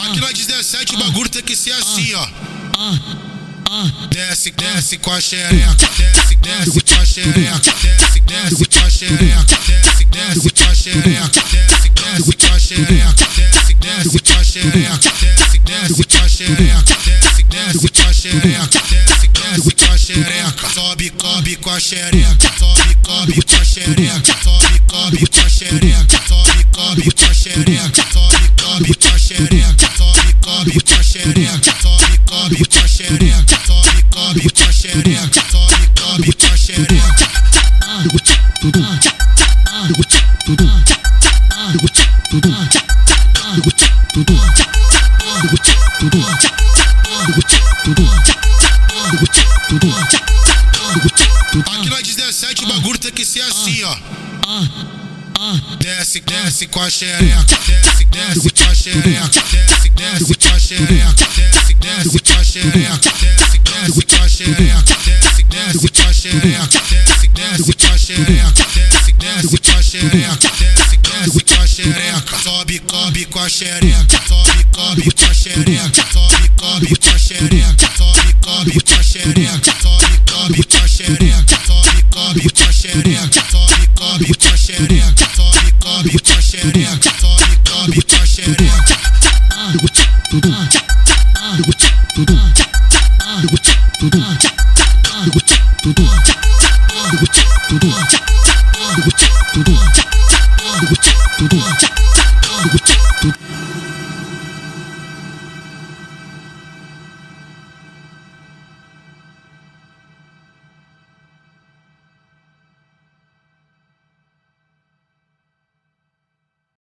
Aqui na 17 o bagulho tem que ser assim, ó. Desce, desce com a xereca, desce, desce com a xereca, desce, desce com a xereca, desce, desce com a xereca, desce, desce com a xereca, desce, desce com a xereca, desce, desce com a xereca, desce, desce com a xereca, desce, desce com a xereca, sobe, cobre com a xereca, sobe, cobre com a xereca, sobe, cobre com a xereca, sobe, cobre com a xereca, sobe, cobre com a xereca, sobe, cobre com a xereca, sobe, cobre com a xereca, sobe, cobre com a xereca, sobe, cobre com a xereca. Aqui na 17 o bagulho tem que ser assim, ó. Desce, desce com a xereca, desce, desce com a xereca, desce, desce com a xereca, desce, desce com a xereca, desce, desce com a xereca, desce, desce com a xereca, desce, desce com a xereca, desce, desce com a xereca, desce, desce com a xereca, sobe, cobre com a xereca, sobe, cobre com a xereca, sobe, cobre com a xereca, sobe, cobre com a xereca, sobe, cobre com a xereca, sobe, cobre com a xereca, sobe, cobre com a xereca, sobe, cobre com a xereca, sobe, cobre com a xereca. Tudo